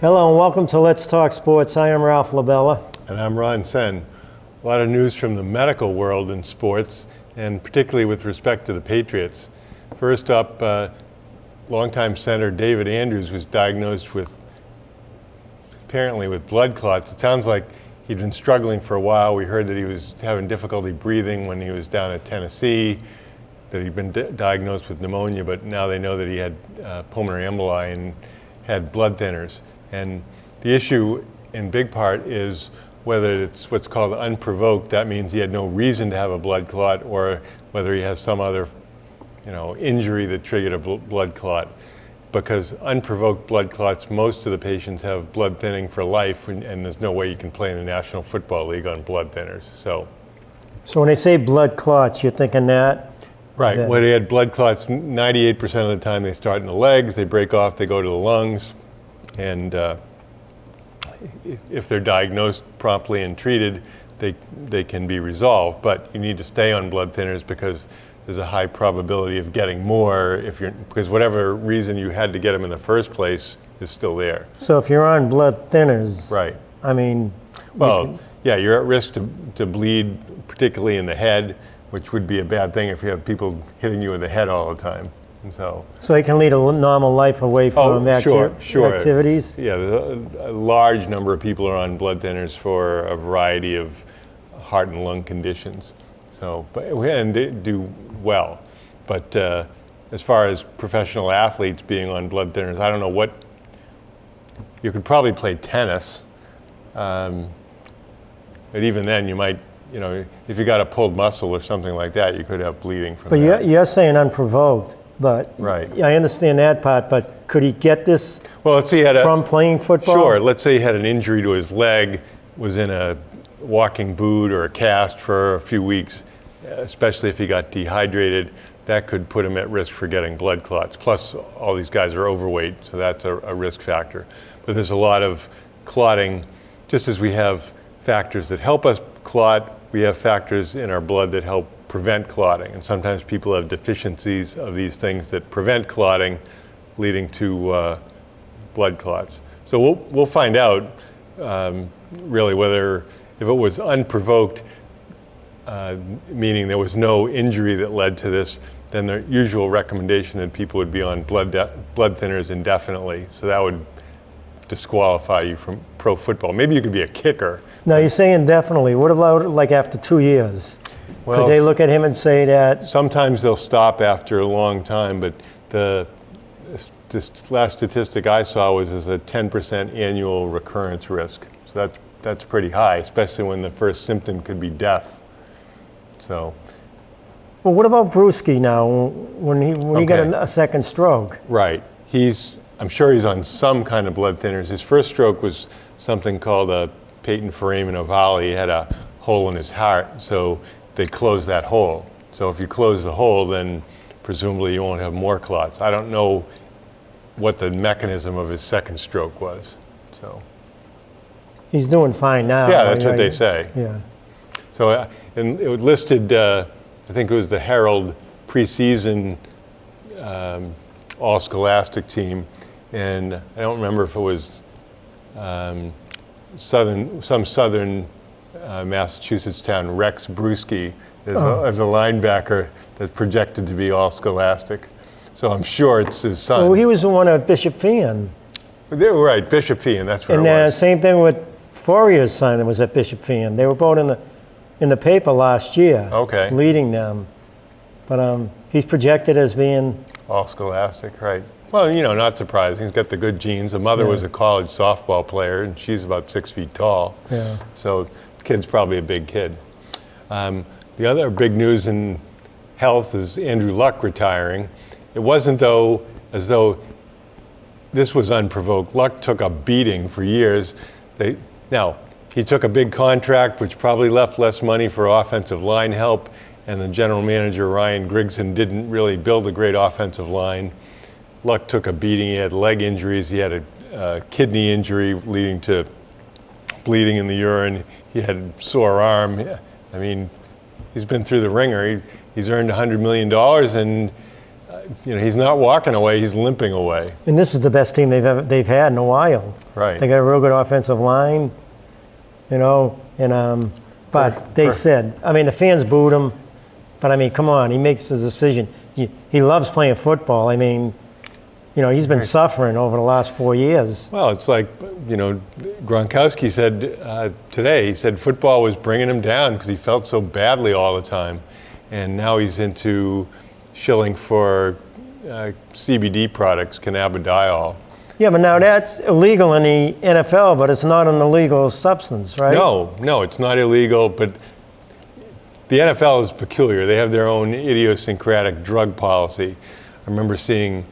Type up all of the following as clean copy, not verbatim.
Hello and welcome to Let's Talk Sports. I am Ralph LaBella. And I'm Ron Sen. A lot of news from the medical world in sports, and particularly with respect to the Patriots. First up, longtime Senator David Andrews was diagnosed with, apparently with blood clots. It sounds like he'd been struggling for a while. We heard that he was having difficulty breathing when he was down at Tennessee, that he'd been diagnosed with pneumonia, but now they know that he had pulmonary emboli and had blood thinners. And the issue in big part is whether it's what's called unprovoked. That means he had no reason to have a blood clot, or whether he has some other injury that triggered a blood clot. Because unprovoked blood clots, most of the patients have blood thinning for life, and there's no way you can play in the National Football League on blood thinners. So when they say blood clots, you're thinking that? Right, when they had blood clots, 98% of the time they start in the legs, they break off, they go to the lungs, and if they're diagnosed promptly and treated, they can be resolved. But you need to stay on blood thinners because there's a high probability of getting more because whatever reason you had to get them in the first place is still there. So if you're on blood thinners, right? I mean, yeah, you're at risk to bleed, particularly in the head, which would be a bad thing if you have people hitting you in the head all the time. And so he can lead a normal life away from activities? Yeah, a large number of people are on blood thinners for a variety of heart and lung conditions. And they do well. But as far as professional athletes being on blood thinners, I don't know you could probably play tennis. But even then you might, if you got a pulled muscle or something like that, you could have bleeding from that. But you're saying unprovoked, but right. I understand that part, but could he get this from playing football? Sure, let's say he had an injury to his leg, was in a walking boot or a cast for a few weeks, especially if he got dehydrated, that could put him at risk for getting blood clots. Plus, all these guys are overweight, so that's a risk factor. But there's a lot of clotting, just as we have factors that help us clot, we have factors in our blood that help prevent clotting. And sometimes people have deficiencies of these things that prevent clotting, leading to blood clots. So we'll find out really whether, if it was unprovoked, meaning there was no injury that led to this, then the usual recommendation that people would be on blood thinners indefinitely. So that would disqualify you from pro football. Maybe you could be a kicker. Now you're saying definitely. What about like after 2 years? Well, could they look at him and say that? Sometimes they'll stop after a long time, but this last statistic I saw was a 10% annual recurrence risk. So that's pretty high, especially when the first symptom could be death. So. Well, what about Brewski now? When he got a second stroke? Right. I'm sure he's on some kind of blood thinners. His first stroke was something called a patent foramen ovale. He had a hole in his heart, so they closed that hole. So if you close the hole, then presumably you won't have more clots. I don't know what the mechanism of his second stroke was. So. He's doing fine now. Yeah, that's what they say. Yeah. So, and it was listed, I think it was the Herald preseason all-scholastic team, and I don't remember if it was some southern Massachusetts town, Rex Brewski, as a linebacker that's projected to be all-scholastic. So I'm sure it's his son. Well, he was the one at Bishop Feehan. They were right, Bishop Feehan, that's what it was. And same thing with Fourier's son was at Bishop Feehan. They were both in the paper last year, leading them. But he's projected as being all scholastic, right? Well, not surprising. He's got the good genes. The mother was a college softball player, and she's about 6 feet tall. Yeah. So the kid's probably a big kid. The other big news in health is Andrew Luck retiring. It wasn't as though this was unprovoked. Luck took a beating for years. Now, he took a big contract, which probably left less money for offensive line help, and the general manager, Ryan Grigson, didn't really build a great offensive line. Luck took a beating. He had leg injuries. He had a kidney injury leading to bleeding in the urine. He had a sore arm. I mean, he's been through the ringer. He's earned $100 million, and he's not walking away, he's limping away. And this is the best team they've had in a while. Right. They got a real good offensive line, but they said, the fans booed him, but come on, he makes the decision. He loves playing football. He's been suffering over the last 4 years. Well, it's like, Gronkowski said today, he said football was bringing him down because he felt so badly all the time. And now he's into shilling for CBD products, cannabidiol. Yeah, but now that's illegal in the NFL, but it's not an illegal substance, right? No, it's not illegal, but the NFL is peculiar. They have their own idiosyncratic drug policy. I remember seeing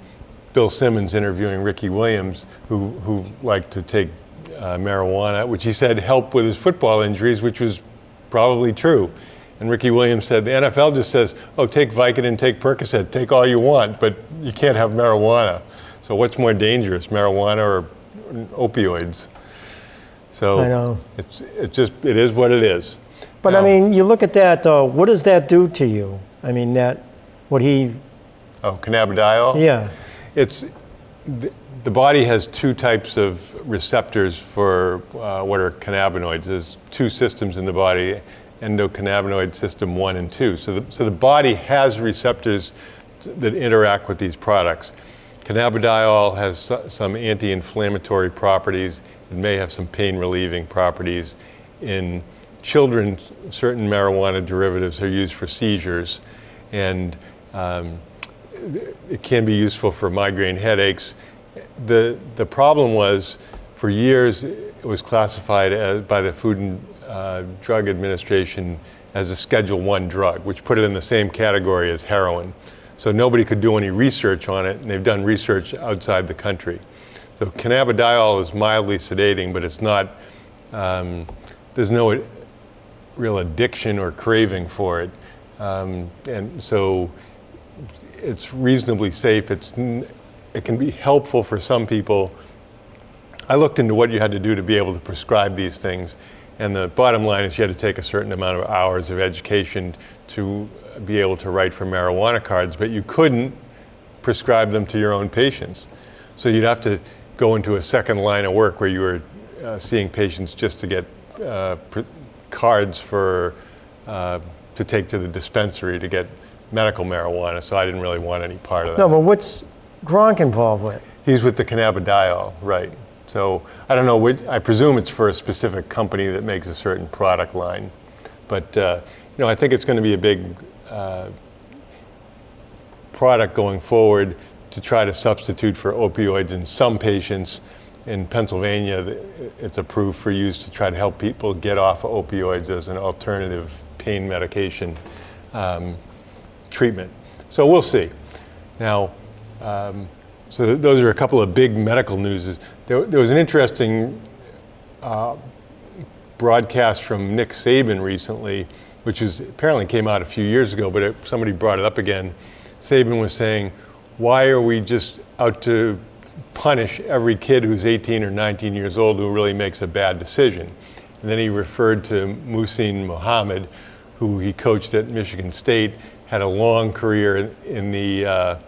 Bill Simmons interviewing Ricky Williams, who liked to take marijuana, which he said helped with his football injuries, which was probably true. And Ricky Williams said, the NFL just says, oh, take Vicodin, take Percocet, take all you want, but you can't have marijuana. So what's more dangerous, marijuana or opioids? So I know. it is what it is. But now, you look at that though, what does that do to you? Cannabidiol? Yeah. It's the body has two types of receptors for what are cannabinoids. There's two systems in the body, endocannabinoid system 1 and 2. So the body has receptors that interact with these products. Cannabidiol has some anti-inflammatory properties. It may have some pain-relieving properties. In children, certain marijuana derivatives are used for seizures, and it can be useful for migraine headaches. The problem was, for years, it was classified by the Food and Drug Administration as a Schedule I drug, which put it in the same category as heroin. So nobody could do any research on it, and they've done research outside the country. So cannabidiol is mildly sedating, but it's not, there's no real addiction or craving for it. And so it's reasonably safe. It can be helpful for some people. I looked into what you had to do to be able to prescribe these things, and the bottom line is you had to take a certain amount of hours of education to be able to write for marijuana cards, but you couldn't prescribe them to your own patients. So you'd have to go into a second line of work where you were seeing patients just to get cards for to take to the dispensary to get medical marijuana, so I didn't really want any part of that. No, but what's Gronk involved with? He's with the cannabidiol, right. So I don't know, I presume it's for a specific company that makes a certain product line. But I think it's going to be a big product going forward to try to substitute for opioids in some patients. In Pennsylvania, it's approved for use to try to help people get off of opioids as an alternative pain medication treatment. So we'll see. Now, so those are a couple of big medical news. There was an interesting broadcast from Nick Saban recently, which apparently came out a few years ago, but somebody brought it up again. Saban was saying, why are we just out to punish every kid who's 18 or 19 years old who really makes a bad decision? And then he referred to Muhsin Muhammad, who he coached at Michigan State, had a long career in the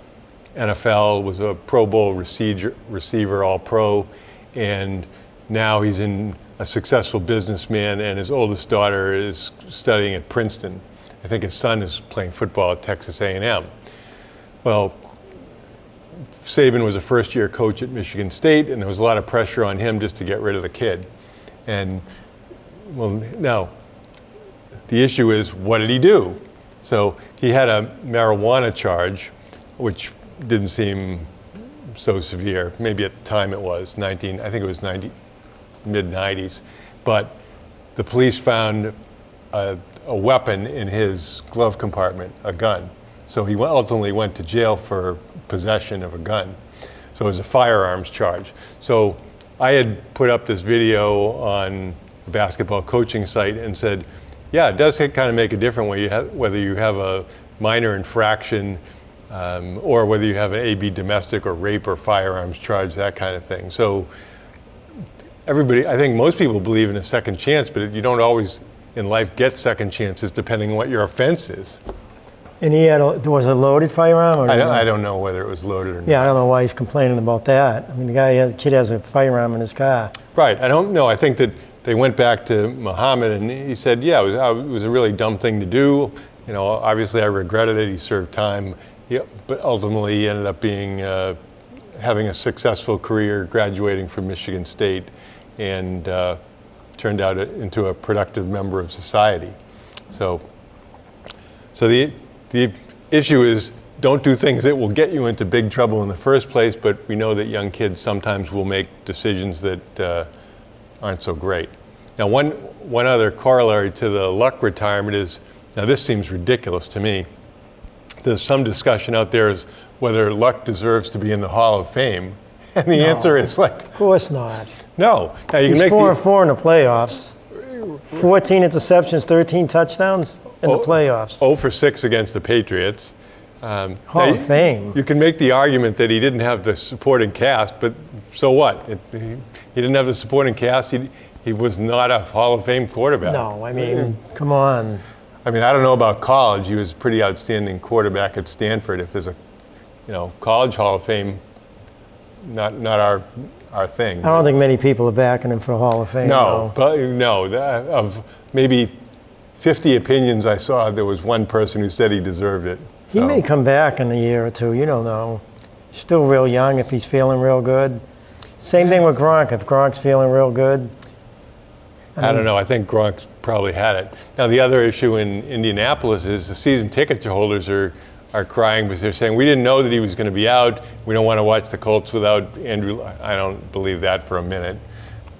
NFL, was a Pro Bowl receiver, All-Pro, and now he's a successful businessman, and his oldest daughter is studying at Princeton. I think his son is playing football at Texas A&M. Well, Saban was a first-year coach at Michigan State, and there was a lot of pressure on him just to get rid of the kid. And, well, now, the issue is, what did he do? So he had a marijuana charge, which didn't seem so severe. Maybe at the time it was, I think it was mid-90s. But the police found a weapon in his glove compartment, a gun. So he ultimately went to jail for possession of a gun. So it was a firearms charge. So I had put up this video on a basketball coaching site and said, yeah, it does kind of make a difference whether you have a minor infraction or whether you have an AB domestic or rape or firearms charge, that kind of thing. So I think most people believe in a second chance, but you don't always in life get second chances depending on what your offense is. And was it a loaded firearm? Or I don't know whether it was loaded or not. Yeah, I don't know why he's complaining about that. I mean, the kid has a firearm in his car. Right. I don't know. I think that they went back to Muhammad and he said, yeah, it was a really dumb thing to do. You know, obviously I regretted it. He served time, but ultimately he ended up being having a successful career, graduating from Michigan State, and turned out into a productive member of society. So the issue is, don't do things that will get you into big trouble in the first place, but we know that young kids sometimes will make decisions that aren't so great. Now, one other corollary to the Luck retirement is, now this seems ridiculous to me. There's some discussion out there as whether Luck deserves to be in the Hall of Fame, and the answer is like, of course not. no. Now you He's can make 4-4 in the playoffs. 14 interceptions, 13 touchdowns in the playoffs. 0 for 6 against the Patriots. Hall of Fame. You can make the argument that he didn't have the supporting cast, but so what? He didn't have the supporting cast. He was not a Hall of Fame quarterback. No, I mean, come on. I mean, I don't know about college. He was a pretty outstanding quarterback at Stanford. If there's a, college Hall of Fame, not our thing. I don't think many people are backing him for Hall of Fame. No, but of maybe 50 opinions I saw, there was one person who said he deserved it. He may come back in a year or two. You don't know. He's still real young if he's feeling real good. Same thing with Gronk. If Gronk's feeling real good. I don't know. I think Gronk's probably had it. Now, the other issue in Indianapolis is the season ticket holders are crying because they're saying, we didn't know that he was going to be out. We don't want to watch the Colts without Andrew. I don't believe that for a minute.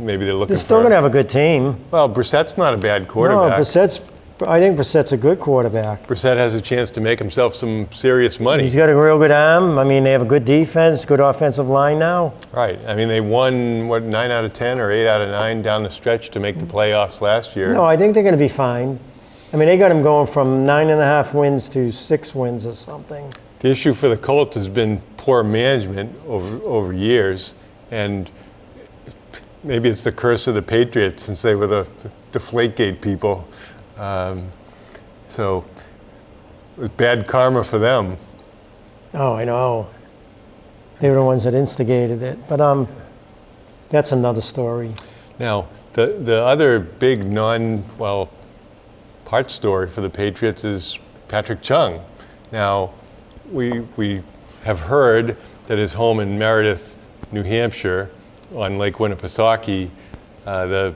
Maybe they're looking They're still going to have a good team. Well, Brissett's not a bad quarterback. No, I think Brissett's a good quarterback. Brissett has a chance to make himself some serious money. He's got a real good arm. I mean, they have a good defense, good offensive line now. Right. I mean, they won, 9 out of 10 or 8 out of 9 down the stretch to make the playoffs last year. No, I think they're going to be fine. I mean, they got him going from 9.5 wins to 6 wins or something. The issue for the Colts has been poor management over years, and maybe it's the curse of the Patriots since they were the Deflategate people. So it was bad karma for them. Oh, I know. They were the ones that instigated it. But that's another story. Now, the other big part story for the Patriots is Patrick Chung. Now, we have heard that his home in Meredith, New Hampshire, on Lake Winnipesaukee, the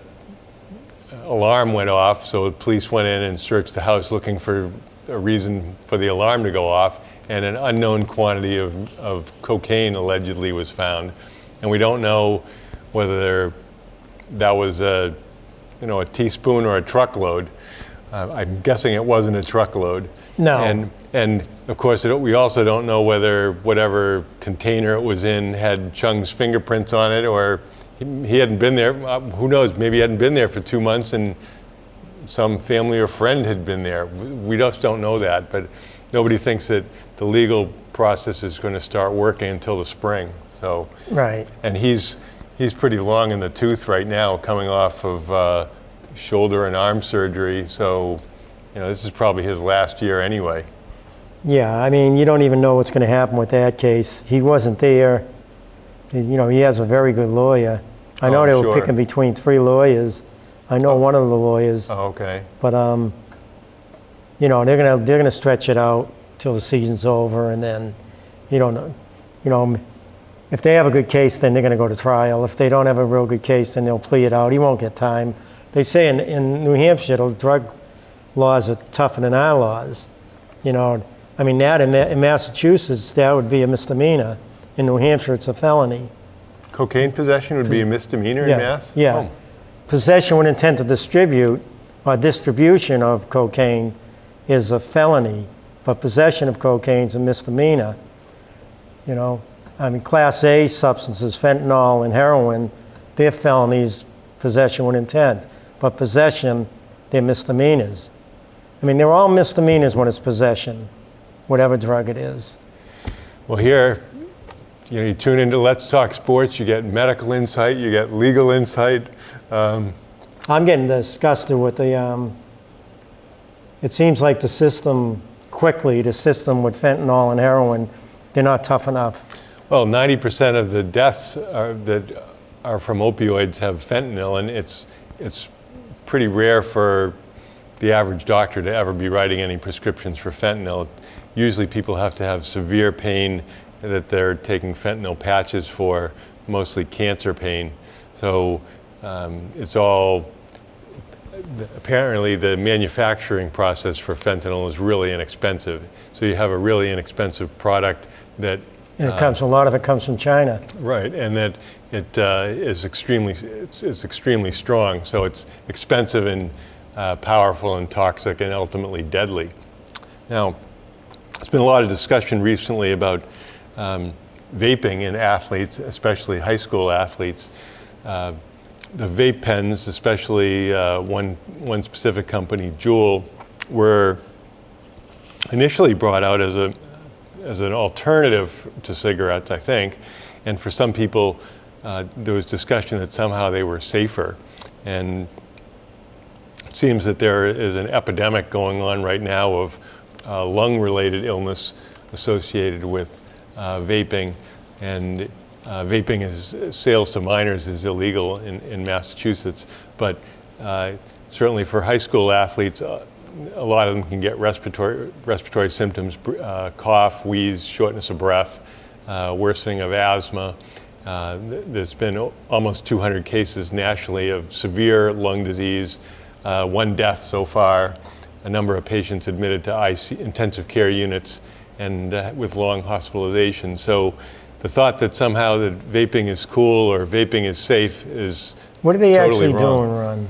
alarm went off, so the police went in and searched the house looking for a reason for the alarm to go off, and an unknown quantity of cocaine allegedly was found. And we don't know whether that was a teaspoon or a truckload. I'm guessing it wasn't a truckload. No. And of course, we also don't know whether whatever container it was in had Chung's fingerprints on it, or he hadn't been there. Who knows? Maybe he hadn't been there for 2 months and some family or friend had been there. We just don't know that, but nobody thinks that the legal process is going to start working until the spring. So, right. And he's pretty long in the tooth right now, coming off of shoulder and arm surgery. So, this is probably his last year anyway. Yeah, I mean, you don't even know what's going to happen with that case. He wasn't there. He has a very good lawyer. I know they were picking between 3 lawyers. I know one of the lawyers. Oh, okay. But they're gonna stretch it out till the season's over, and then you don't know. If they have a good case, then they're gonna go to trial. If they don't have a real good case, then they'll plea it out. He won't get time. They say in New Hampshire, the drug laws are tougher than our laws. I mean, that in Massachusetts, that would be a misdemeanor. In New Hampshire, it's a felony. Cocaine possession would be a misdemeanor in Mass? Yeah. Oh. Possession with intent to distribute or distribution of cocaine is a felony, but possession of cocaine is a misdemeanor. I mean, Class A substances, fentanyl and heroin, they're felonies, possession with intent. But possession, they're misdemeanors. I mean, they're all misdemeanors when it's possession, whatever drug it is. Well, here, you tune into Let's Talk Sports, you get medical insight, you get legal insight. I'm getting disgusted with it seems like the system quickly to assist them with fentanyl and heroin, they're not tough enough. Well, 90% of the deaths that are from opioids have fentanyl, and it's pretty rare for the average doctor to ever be writing any prescriptions for fentanyl. Usually people have to have severe pain that they're taking fentanyl patches for, mostly cancer pain. So it's all, apparently the manufacturing process for fentanyl is really inexpensive. So you have a really inexpensive product that And a lot of it comes from China. right, and that it is extremely strong. So it's expensive and powerful and toxic and ultimately deadly. Now, there's been a lot of discussion recently about vaping in athletes, especially high school athletes. The vape pens, especially one specific company, Juul, were initially brought out as an alternative to cigarettes, I think. And for some people, there was discussion that somehow they were safer. And it seems that there is an epidemic going on right now of lung-related illness associated with vaping. And vaping sales to minors is illegal in Massachusetts. But certainly for high school athletes, a lot of them can get respiratory symptoms, cough, wheeze, shortness of breath, worsening of asthma. There's been almost 200 cases nationally of severe lung disease, one death so far, a number of patients admitted to intensive care units and with long hospitalization. So the thought that somehow that vaping is cool or vaping is safe is What are they totally actually wrong. doing, Ron?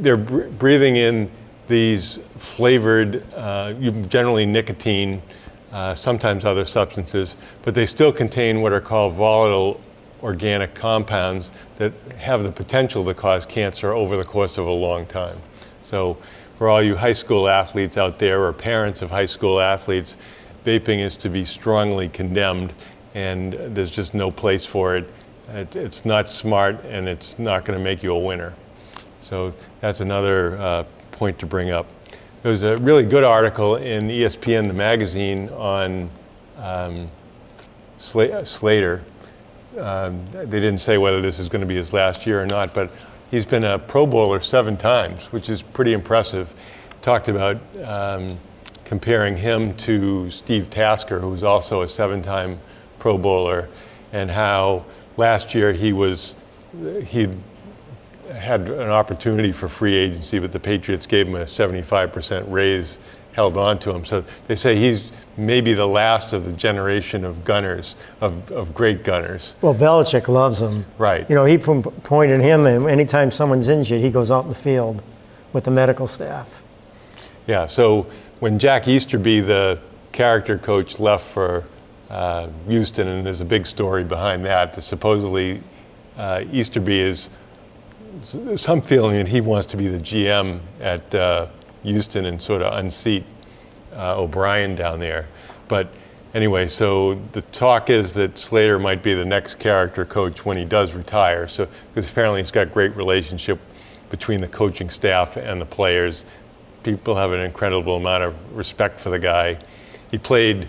They're breathing in these flavored, generally nicotine, sometimes other substances, but they still contain what are called volatile organic compounds that have the potential to cause cancer over the course of a long time. So for all you high school athletes out there or parents of high school athletes, vaping is to be strongly condemned, and there's just no place for it. It's not smart, and it's not going to make you a winner. So that's another point to bring up. There was a really good article in ESPN, the magazine, on Slater. They didn't say whether this is going to be his last year or not, but he's been a Pro Bowler 7 times, which is pretty impressive. Talked about comparing him to Steve Tasker, who was also a 7-time Pro Bowler, and how last year he had an opportunity for free agency, but the Patriots gave him a 75% raise, held on to him. So they say he's maybe the last of the generation of gunners, of great gunners. Well, Belichick loves him. Right. You know, he pointed him, and anytime someone's injured, he goes out in the field with the medical staff. Yeah, so when Jack Easterby, the character coach, left for Houston, and there's a big story behind that supposedly Easterby is some feeling that he wants to be the GM at Houston and sort of unseat O'Brien down there. But anyway, so the talk is that Slater might be the next character coach when he does retire. So because apparently he's got great relationship between the coaching staff and the players. People have an incredible amount of respect for the guy. He played.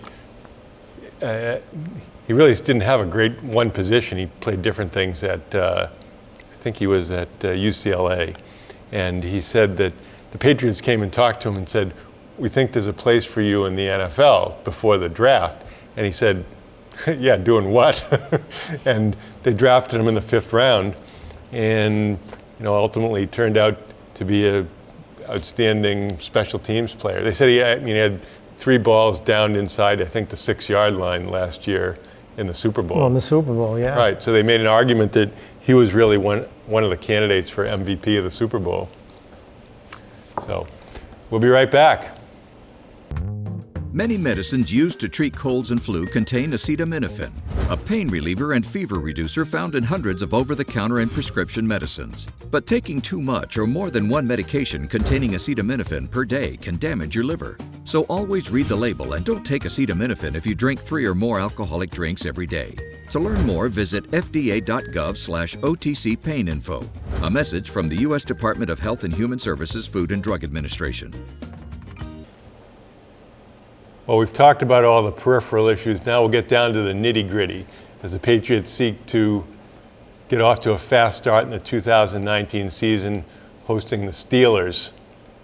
He really didn't have a great one position. He played different things at. I think he was at UCLA, and he said that the Patriots came and talked to him and said, "We think there's a place for you in the NFL before the draft." And he said, "Yeah, doing what?" And they drafted him in the 5th round, and ultimately turned out to be a outstanding special teams player. They said he had 3 balls downed inside, I think, the 6-yard line last year in the Super Bowl. Well, in the Super Bowl, yeah. Right, so they made an argument that he was really one of the candidates for MVP of the Super Bowl. So we'll be right back. Many medicines used to treat colds and flu contain acetaminophen, a pain reliever and fever reducer found in hundreds of over-the-counter and prescription medicines. But taking too much or more than one medication containing acetaminophen per day can damage your liver. So always read the label and don't take acetaminophen if you drink 3 or more alcoholic drinks every day. To learn more, visit fda.gov/OTC pain info. A message from the U.S. Department of Health and Human Services Food and Drug Administration. Well, we've talked about all the peripheral issues. Now we'll get down to the nitty-gritty as the Patriots seek to get off to a fast start in the 2019 season, hosting the Steelers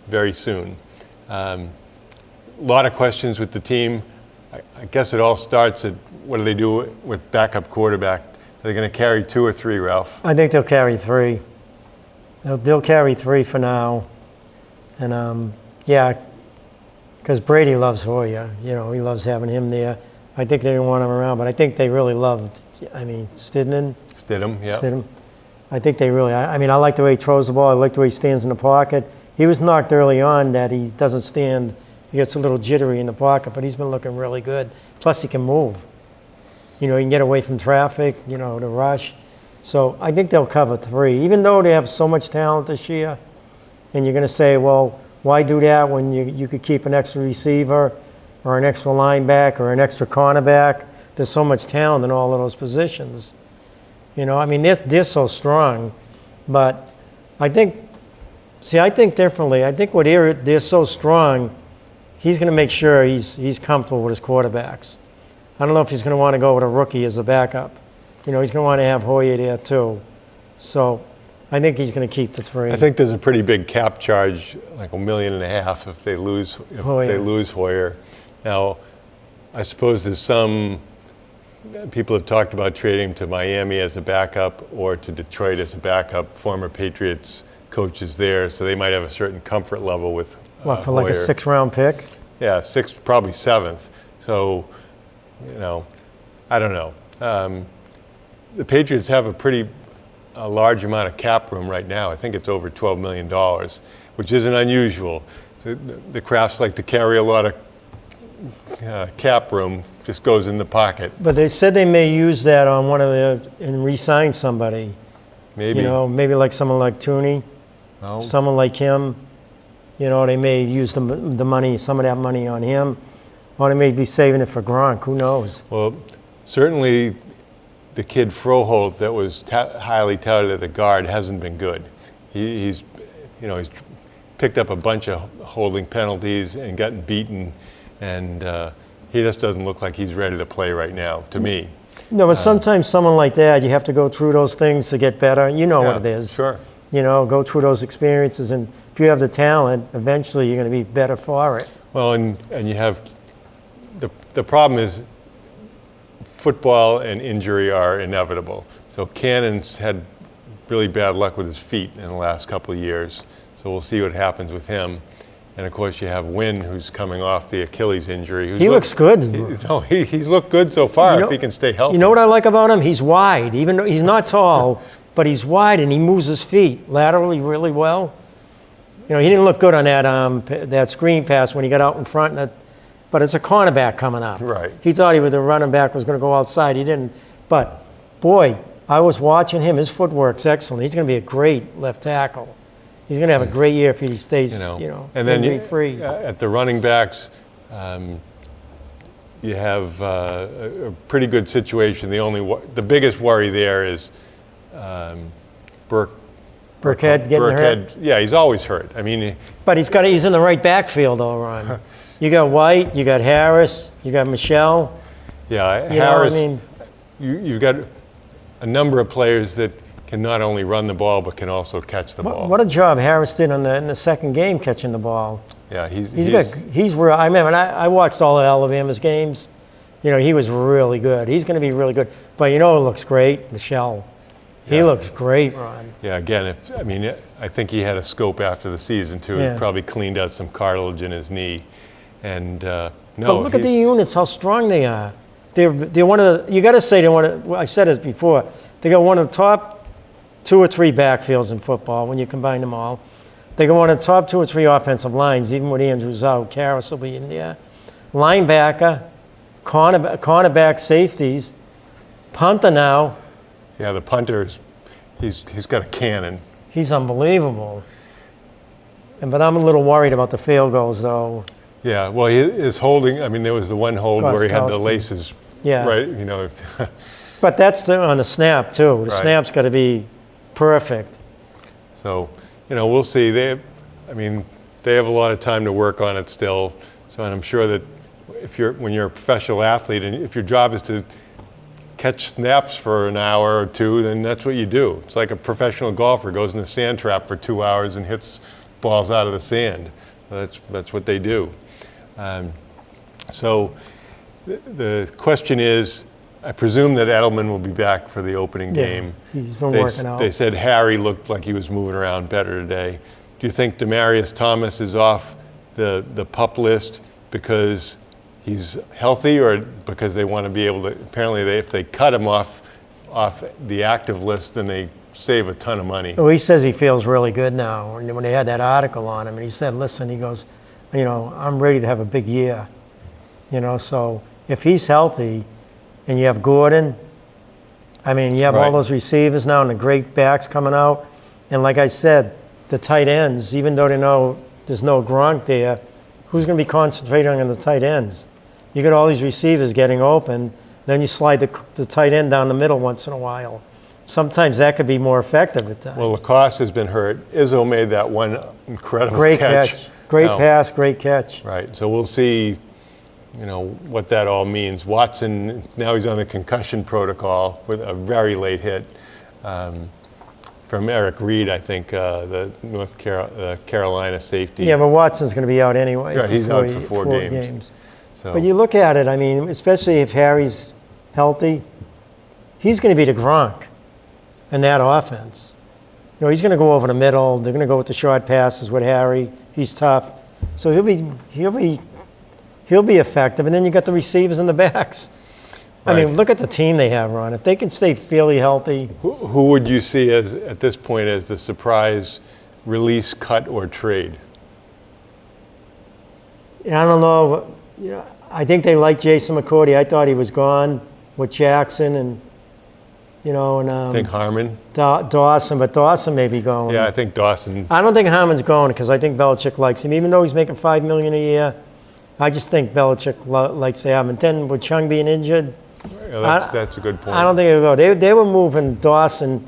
very soon. A lot of questions with the team. I guess it all starts at what do they do with backup quarterback? Are they going to carry 2 or 3, Ralph? I think they'll carry 3. They'll carry 3 for now. And, yeah, because Brady loves Hoyer. You know, he loves having him there. I think they don't want him around, but I think they really loved, Stidham, yeah. Stidham. I think they really, I like the way he throws the ball. I like the way he stands in the pocket. He was knocked early on that he doesn't stand. He gets a little jittery in the pocket, but he's been looking really good. Plus, he can move. You know, he can get away from traffic, to rush. So I think they'll cover 3. Even though they have so much talent this year, and you're going to say, well, why do that when you could keep an extra receiver or an extra linebacker or an extra cornerback? There's so much talent in all of those positions. They're so strong. But I think differently. I think they're so strong, he's going to make sure he's comfortable with his quarterbacks. I don't know if he's going to want to go with a rookie as a backup. He's going to want to have Hoyer there too. So I think he's going to keep the 3. I think there's a pretty big cap charge, like $1.5 million if they lose Hoyer. Now, I suppose there's some people have talked about trading him to Miami as a backup or to Detroit as a backup. Former Patriots coaches there, so they might have a certain comfort level with for Hoyer. like a 6th-round pick? Yeah, 6th, probably 7th. So, I don't know. The Patriots have a large amount of cap room right now. I think it's over $12 million, which isn't unusual. So the Crafts like to carry a lot of cap room, just goes in the pocket. But they said they may use that on and re-sign somebody. Maybe. Maybe like someone like Tooney, someone like him. They may use the money, some of that money on him, or they may be saving it for Gronk. Who knows? Well, certainly the kid Froholt that was highly touted at the guard hasn't been good. He's picked up a bunch of holding penalties and gotten beaten, and he just doesn't look like he's ready to play right now, to me. No, but sometimes someone like that, you have to go through those things to get better. You know what it is. Sure. Go through those experiences, and if you have the talent, eventually you're going to be better for it. Well, and you have the problem is football and injury are inevitable. So Cannon's had really bad luck with his feet in the last couple of years. So we'll see what happens with him. And of course, you have Wynn, who's coming off the Achilles injury. He looks good. He's looked good so far if he can stay healthy. You know what I like about him? He's wide. Even though he's not tall, but he's wide and he moves his feet laterally really well. He didn't look good on that screen pass when he got out in front. But it's a cornerback coming up. Right. He thought the running back was going to go outside. He didn't. But, boy, I was watching him. His footwork's excellent. He's going to be a great left tackle. He's going to have a great year if he stays, and then injury-free. At the running backs, you have a pretty good situation. The biggest worry there is Burkhead getting hurt. Yeah, he's always hurt. But he's in the right backfield, though, Ron. You got White, you got Harris, you got Michelle. Yeah, Harris. You've got a number of players that can not only run the ball but can also catch the ball. What a job Harris did in the second game catching the ball. Yeah, he's real. I remember I watched all of Alabama's games. He was really good. He's going to be really good. But it looks great, Michelle. He looks great, Ron. Yeah, again, I think he had a scope after the season too. Yeah. He probably cleaned out some cartilage in his knee, and But look at the units, how strong they are. They're one of the. You got to say I said this before. They got one of the top 2 or 3 backfields in football when you combine them all. They got one of the top 2 or 3 offensive lines, even with Andrews out. Karras will be in there. Linebacker, cornerback, safeties, punter now. Yeah, the punter he's got a cannon. He's unbelievable. But I'm a little worried about the field goals, though. Yeah, well, his holding. There was the one hold where he had the laces. Yeah. Right. But that's on the snap too. The snap's got to be perfect. So, we'll see. They have a lot of time to work on it still. So, and I'm sure that when you're a professional athlete, and if your job is to catch snaps for an hour or two, then that's what you do. It's like a professional golfer goes in the sand trap for 2 hours and hits balls out of the sand. That's what they do. So the question is, I presume that Edelman will be back for the opening game. He's been working out. They said Harry looked like he was moving around better today. Do you think Demaryius Thomas is off the PUP list because he's healthy, or because they want to be able to? Apparently, if they cut him off the active list, then they save a ton of money. Well, he says he feels really good now. And when they had that article on him, and he said, listen, he goes, I'm ready to have a big year. So if he's healthy, and you have Gordon, you have all those receivers now and the great backs coming out. And like I said, the tight ends, even though there's no Gronk there, who's going to be concentrating on the tight ends? You got all these receivers getting open, then you slide the tight end down the middle once in a while. Sometimes that could be more effective at times. Well, Lacoste has been hurt. Izzo made that one incredible great catch. Great pass, great catch. Right, so we'll see what that all means. Watson, now he's on the concussion protocol with a very late hit from Eric Reed, I think, the North Carolina safety. Yeah, but Watson's going to be out anyway. Right, he's out for four games. So. But you look at it, especially if Harry's healthy, he's going to be the Gronk in that offense. He's going to go over the middle. They're going to go with the short passes with Harry. He's tough. So he'll be effective, and then you got the receivers and the backs. Right. Look at the team they have, Ron. If they can stay fairly healthy. Who would you see at this point as the surprise release, cut, or trade? I don't know. I think they like Jason McCourty. I thought he was gone with Jackson and I think Harmon. Dawson, but Dawson may be going. Yeah, I think Dawson. I don't think Harmon's going because I think Belichick likes him, even though he's making $5 million a year. I just think Belichick likes to have him. And then with Chung being injured, that's a good point. I don't think he'll go. They were moving Dawson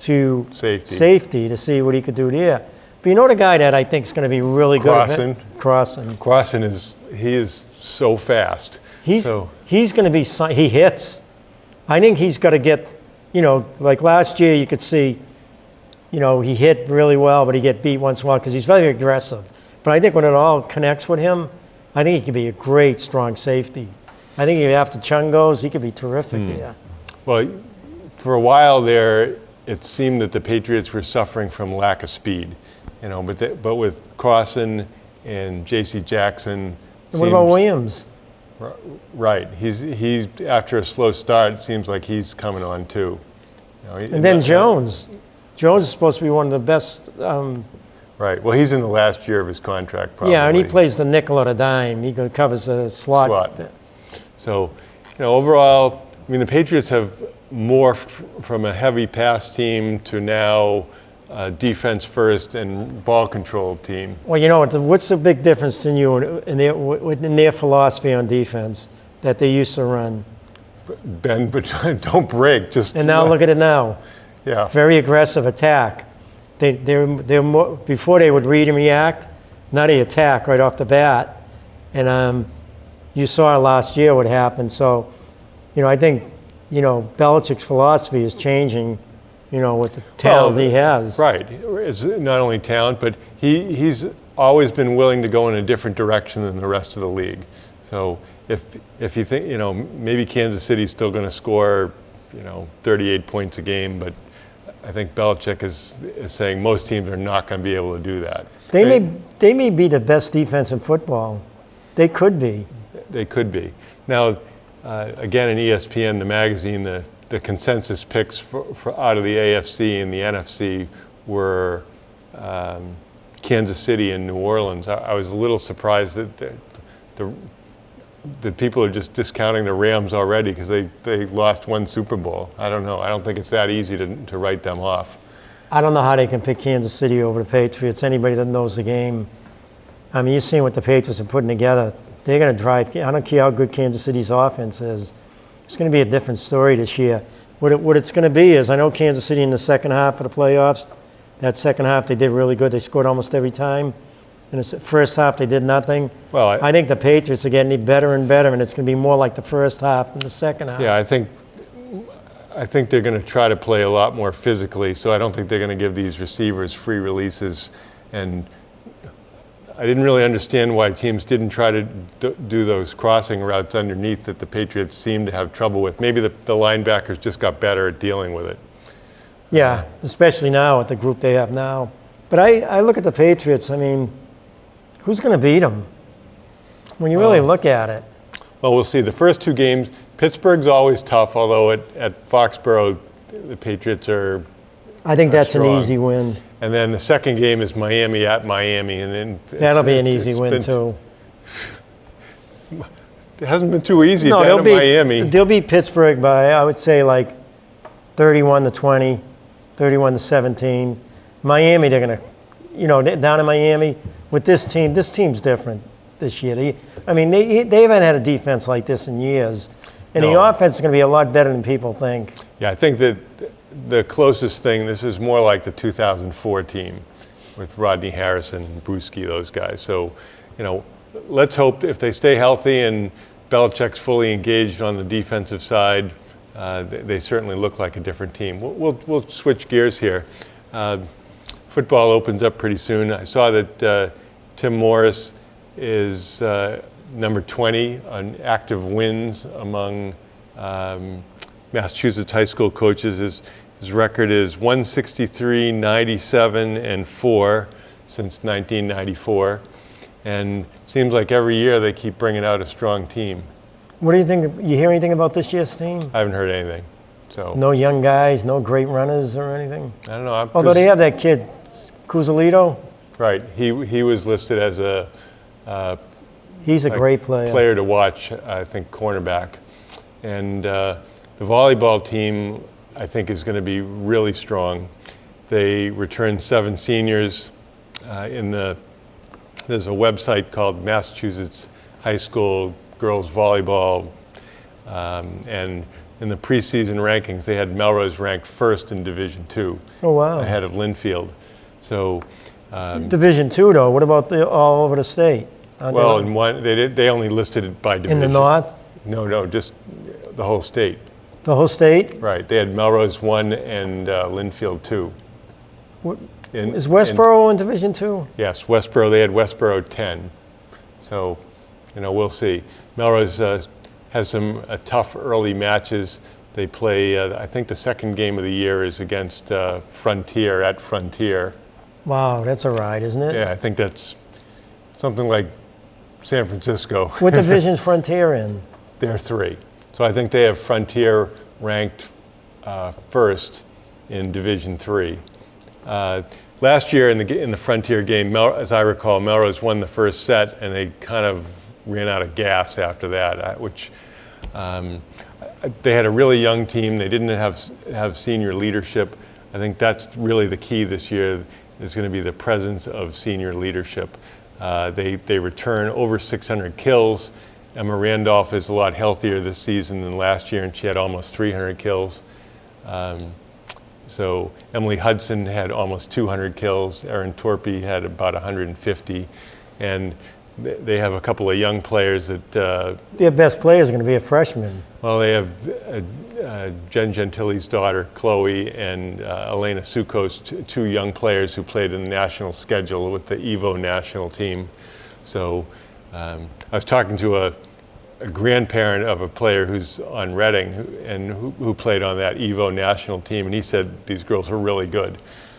to safety to see what he could do there. But the guy that I think is going to be really good. Crossan is so fast. He's going to be. He hits. I think he's got to get. Like last year, you could see. He hit really well, but he get beat once in a while because he's very aggressive. But I think when it all connects with him, I think he could be a great, strong safety. I think after Chung goes, he could be terrific there. Well, for a while there, it seemed that the Patriots were suffering from lack of speed, but with Crossan and J.C. Jackson. And what about Williams? Right, he's after a slow start, it seems like he's coming on too. And then Jones. Jones is supposed to be one of the best. Right. Well, he's in the last year of his contract, probably. Yeah, and he plays the nickel or the dime. He covers the slot. So, overall, the Patriots have morphed from a heavy pass team to now a defense first and ball control team. Well, what's the big difference in you in their philosophy on defense that they used to run? Bend, but don't break. And now look at it now. Yeah. Very aggressive attack. They're more, before they would read and react, now they attack right off the bat. And you saw last year what happened. So, I think, Belichick's philosophy is changing, with the talent he has. Right. It's not only talent, but he's always been willing to go in a different direction than the rest of the league. So if you think, maybe Kansas City's still going to score, 38 points a game, but I think Belichick is saying most teams are not going to be able to do that. They may be the best defense in football. They could be. They could be. Now, again, in ESPN, the magazine, the consensus picks for out of the AFC and the NFC were Kansas City and New Orleans. I was a little surprised that the people are just discounting the Rams already because they lost one Super Bowl. I don't know. I don't think it's that easy to write them off. I don't know how they can pick Kansas City over the Patriots. Anybody that knows the game, you've seen what the Patriots are putting together. They're going to drive. I don't care how good Kansas City's offense is. It's going to be a different story this year. What it's going to be is, I know Kansas City in the second half of the playoffs, that second half they did really good. They scored almost every time. In the first half, they did nothing. Well, I think the Patriots are getting better and better, and it's going to be more like the first half than the second half. yeah, I think they're going to try to play a lot more physically, so I don't think they're going to give these receivers free releases. And I didn't really understand why teams didn't try to do those crossing routes underneath that the Patriots seem to have trouble with. Maybe the linebackers just got better at dealing with it. Yeah, especially now with the group they have now. But I look at the Patriots, I mean, who's going to beat them? When you really look at it. Well, we'll see. The first two games, Pittsburgh's always tough, although at Foxborough, the Patriots are I think that's strong. an easy win. And then the second game is Miami at Miami, and then That'll be an easy win, too. It hasn't been too easy No, down in Miami. they'll beat Pittsburgh by, I would say, like 31-20, 31-17. Miami, they're going to, down in Miami, with this team's different this year. They haven't had a defense like this in years. And the No. offense is going to be a lot better than people think. Yeah, I think that the closest thing, this is more like the 2004 team with Rodney Harrison and Bruschi, those guys. So, let's hope if they stay healthy and Belichick's fully engaged on the defensive side, they certainly look like a different team. We'll switch gears here. Football opens up pretty soon. I saw that Tim Morris is number 20 on active wins among Massachusetts high school coaches. His record is 163, 97, and 4 since 1994. And seems like every year they keep bringing out a strong team. What do you think? You hear anything about this year's team? I haven't heard anything. So No young guys, no great runners or anything? I don't know. Although they have that kid, Cusalito. Right. He was listed as a He's a great player. to watch, I think, cornerback. And the volleyball team, I think, is going to be really strong. They returned 7 seniors. There's a website called Massachusetts High School Girls Volleyball, and in the preseason rankings, they had Melrose ranked first in Division II, Oh, wow. ahead of Linfield. So, Division II, though. What about all over the state? well, in one they only listed it by division. In the north? No, just the whole state. The whole state? Right. They had Melrose 1 and Linfield 2. Is Westboro in Division II? Yes, Westboro. They had Westboro 10. So, we'll see. Melrose has some tough early matches. They play, I think the second game of the year is against Frontier at Frontier. Wow, that's a ride, isn't it? Yeah, I think that's something like San Francisco. What division's Frontier in? They're 3. So I think they have Frontier ranked first in Division III. Last year in the Frontier game, as I recall, Melrose won the first set, and they kind of ran out of gas after that, which they had a really young team. They didn't have senior leadership. I think that's really the key this year is going to be the presence of senior leadership. They return over 600 kills. Emma Randolph is a lot healthier this season than last year, and she had almost 300 kills. So Emily Hudson had almost 200 kills. Erin Torpy had about 150. And they have a couple of young players that... Their best player is going to be a freshman. Well, they have Jen Gentili's daughter, Chloe, and Elena Sukos, 2 young players who played in the national schedule with the Evo national team. So I was talking to a grandparent of a player who's on Reading who played on that Evo national team, and he said these girls are really good.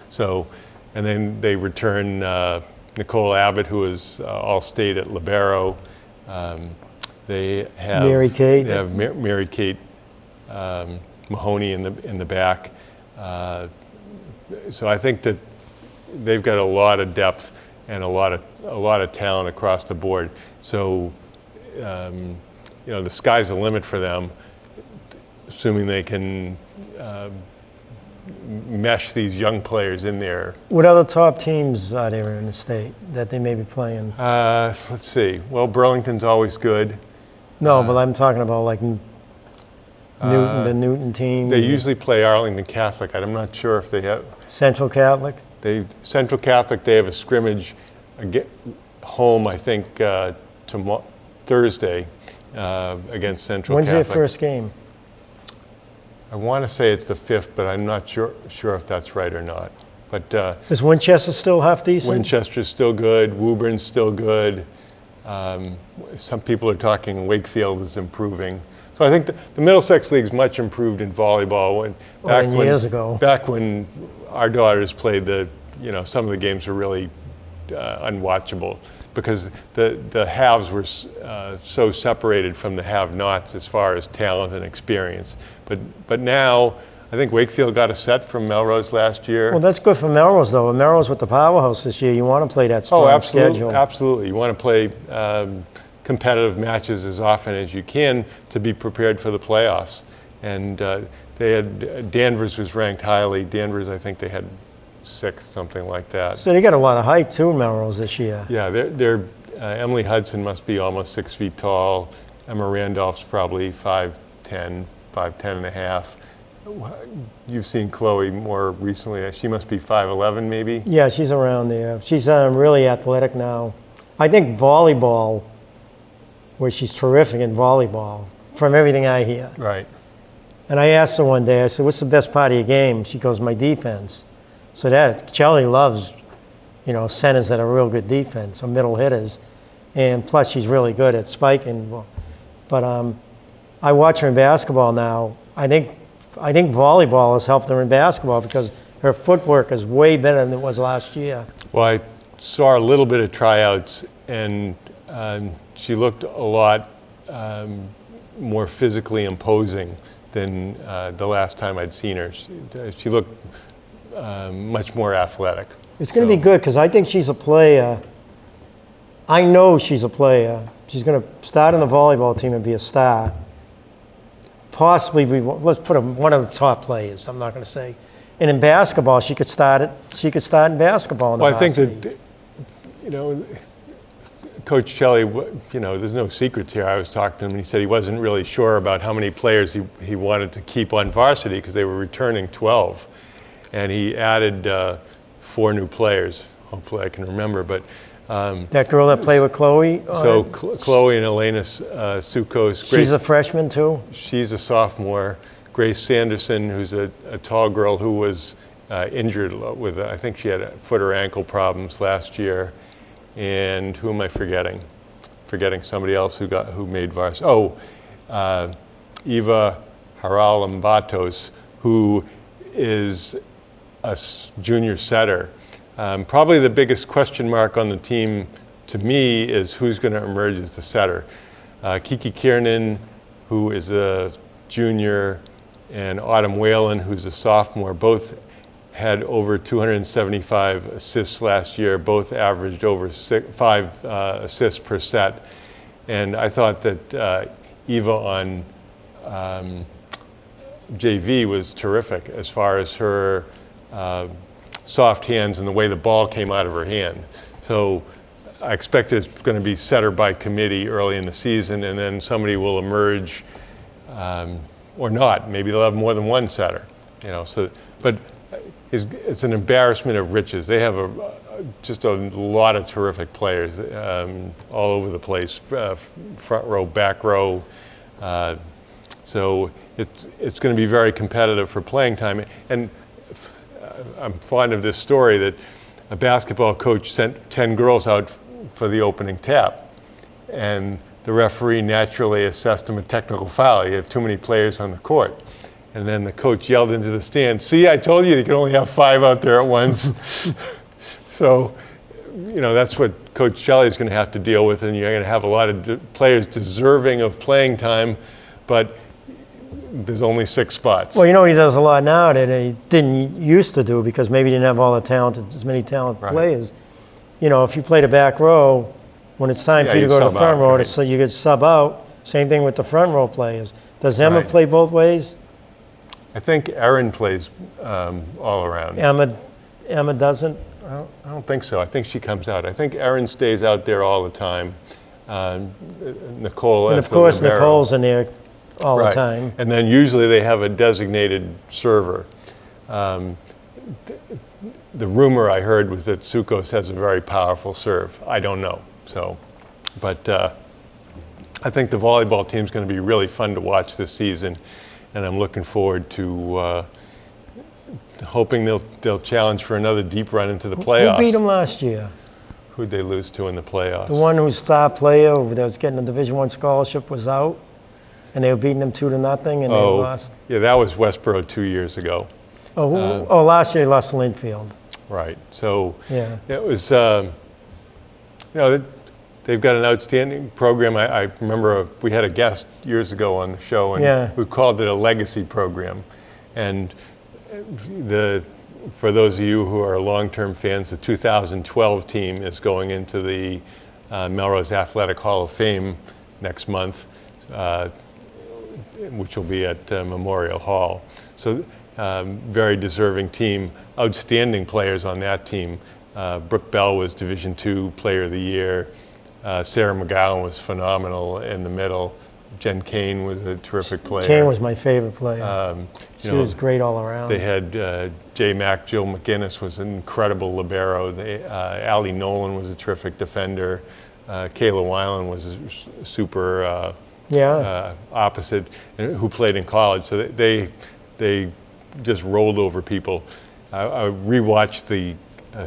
So, and then they return Nicole Abbott, who is all-state at Libero. They have Mary Kate. They have Mary Kate Mahoney in the back. So I think that they've got a lot of depth and a lot of talent across the board. So the sky's the limit for them, assuming they can mesh these young players in there. What other top teams are there in the state that they may be playing? Let's see. Well, Burlington's always good. No, but I'm talking about like Newton, the Newton team. They usually play Arlington Catholic. I'm not sure if they have. Central Catholic. Central Catholic, they have a scrimmage home, I think, Thursday against Central When's Catholic. their first game? I want to say it's the 5th, but I'm not sure if that's right or not. But Is Winchester still half decent? Winchester's still good. Woburn's still good. Some people are talking Wakefield is improving. So I think the Middlesex League's much improved in volleyball. Years ago. Back when our daughters played, some of the games were really unwatchable because the haves were so separated from the have-nots as far as talent and experience. But now, I think Wakefield got a set from Melrose last year. Well, that's good for Melrose, though. Melrose with the powerhouse this year, you want to play that strong schedule. Absolutely. You want to play competitive matches as often as you can to be prepared for the playoffs. And they had Danvers was ranked highly. Danvers, I think they had 6th, something like that. So they got a lot of height too, Melrose, this year. Yeah, they're Emily Hudson must be almost 6 feet tall. Emma Randolph's probably 5'10", 5'10 and a half. You've seen Chloe more recently. She must be 5'11", maybe? Yeah, she's around there. She's really athletic now. I think volleyball, where she's terrific in volleyball, from everything I hear. Right. And I asked her one day, I said, what's the best part of your game? She goes, my defense. So that, Kelly loves, centers that are real good defense, or middle hitters. And plus, she's really good at spiking. But I watch her in basketball now. I think volleyball has helped her in basketball because her footwork is way better than it was last year. Well, I saw a little bit of tryouts, and she looked a lot more physically imposing than the last time I'd seen her. She looked much more athletic. It's going to be good because I think she's a player. I know she's a player. She's going to start in the volleyball team and be a star. Possibly, let's put her one of the top players. I'm not going to say. And in basketball, she could start in basketball. Well, I think that Coach Shelley, there's no secrets here. I was talking to him, and he said he wasn't really sure about how many players he wanted to keep on varsity because they were returning 12, and he added 4 new players. Hopefully, I can remember, but. That girl that played with Chloe? So Chloe and Elena Sukos. She's a freshman too? She's a sophomore. Grace Sanderson, who's a tall girl who was injured with, I think she had foot or ankle problems last year. And who am I forgetting? Forgetting somebody else who made varsity. Oh, Eva Haralambatos, who is a junior setter. Probably the biggest question mark on the team to me is who's going to emerge as the setter. Kiki Kiernan, who is a junior, and Autumn Whalen, who's a sophomore, both had over 275 assists last year, both averaged over 5 assists per set. And I thought that Eva on JV was terrific as far as her soft hands and the way the ball came out of her hand. So I expect it's going to be setter by committee early in the season, and then somebody will emerge, or not. Maybe they'll have more than one setter, but it's an embarrassment of riches. They have just a lot of terrific players all over the place, front row, back row. So it's going to be very competitive for playing time. And I'm fond of this story that a basketball coach sent 10 girls out for the opening tap, and the referee naturally assessed them a technical foul. You have too many players on the court. And then the coach yelled into the stand, "See, I told you can only have 5 out there at once." So, that's what Coach Shelley's going to have to deal with, and you're going to have a lot of players deserving of playing time, but there's only 6 spots. Well, he does a lot now that he didn't used to do because maybe he didn't have all the as many talented players. If you play the back row, when it's time for you to go to the front row, so you get sub out. Same thing with the front row players. Does Emma play both ways? I think Erin plays all around. Emma doesn't? I don't think so. I think she comes out. I think Erin stays out there all the time. Nicole. And of course, Nicole's in there all the time. And then usually they have a designated server. the rumor I heard was that Tsukos has a very powerful serve. I don't know. So, but I think the volleyball team is going to be really fun to watch this season, and I'm looking forward to hoping they'll challenge for another deep run into the playoffs. Who beat them last year? Who'd they lose to in the playoffs? The one whose star player that was getting a Division I scholarship was out, and they were beating them 2-0, and they lost. Yeah, that was Westboro 2 years ago. Last year they lost to Linfield. Right. So Yeah. it was, they've got an outstanding program. I remember we had a guest years ago on the show, and we called it a legacy program. And for those of you who are long-term fans, the 2012 team is going into the Melrose Athletic Hall of Fame next month, which will be at Memorial Hall. So very deserving team, outstanding players on that team. Brooke Bell was Division II Player of the Year. Sarah McGowan was phenomenal in the middle. Jen Kane was a terrific player. Kane was my favorite player. She was great all around. They had J. Mac, Jill McGinnis was an incredible libero. Allie Nolan was a terrific defender. Kayla Weiland was a super opposite, who played in college. So they just rolled over people. I rewatched the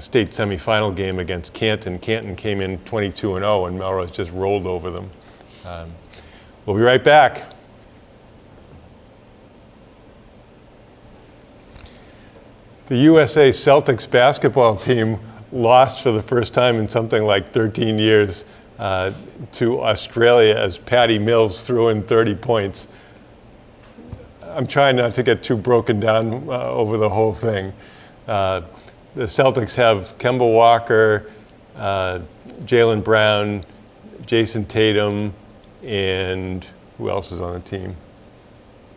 state semifinal game against Canton. Canton came in 22-0, and Melrose just rolled over them. We'll be right back. The USA Celtics basketball team lost for the first time in something like 13 years to Australia as Patty Mills threw in 30 points. I'm trying not to get too broken down over the whole thing. The Celtics have Kemba Walker, Jaylen Brown, Jason Tatum, and who else is on the team?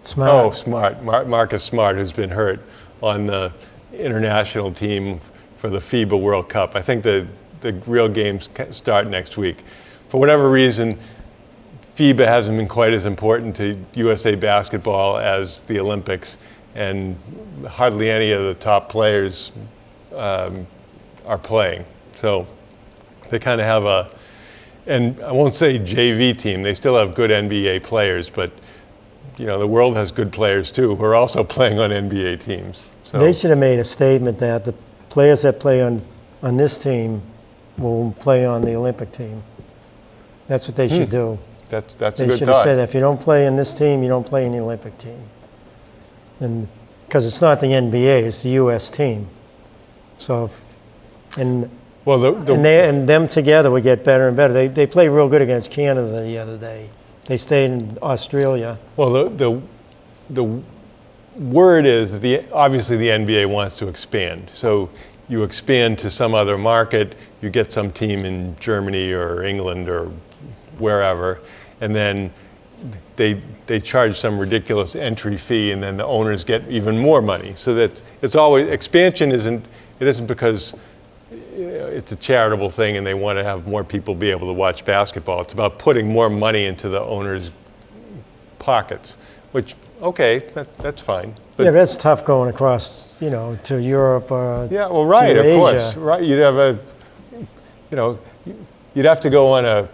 Smart. Oh, Smart. Marcus Smart, who's been hurt on the international team for the FIBA World Cup. I think the real games start next week. For whatever reason, FIBA hasn't been quite as important to USA basketball as the Olympics, and hardly any of the top players are playing. So they kind of have and I won't say JV team, they still have good NBA players, but the world has good players too who are also playing on NBA teams. So they should have made a statement that the players that play on this team will play on the Olympic team. That's what they should do. That's a good thought. They should have said, if you don't play in this team, you don't play in the Olympic team. And because it's not the NBA, it's the U.S. team. So, and them together would get better and better. They played real good against Canada the other day. They stayed in Australia. Well, the word is that obviously the NBA wants to expand. So you expand to some other market, you get some team in Germany or England or wherever, and then they charge some ridiculous entry fee, and then the owners get even more money. So that it's always, expansion isn't because it's a charitable thing and they want to have more people be able to watch basketball. It's about putting more money into the owners' pockets, which, okay, that's fine. But that's tough going across, to Europe or yeah, well, right, to of Asia. course, right. You'd have to go on a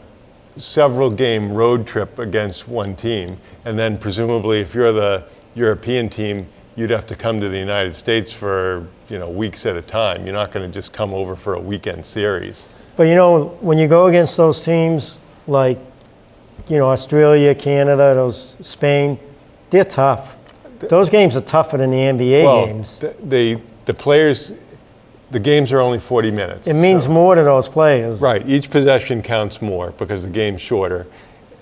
several game road trip against one team, and then presumably if you're the European team, you'd have to come to the United States for weeks at a time. You're not going to just come over for a weekend series. But when you go against those teams like Australia, Canada, Spain, they're tough. Those games are tougher than the NBA games. The players, the games are only 40 minutes. It means more to those players. Right. Each possession counts more because the game's shorter.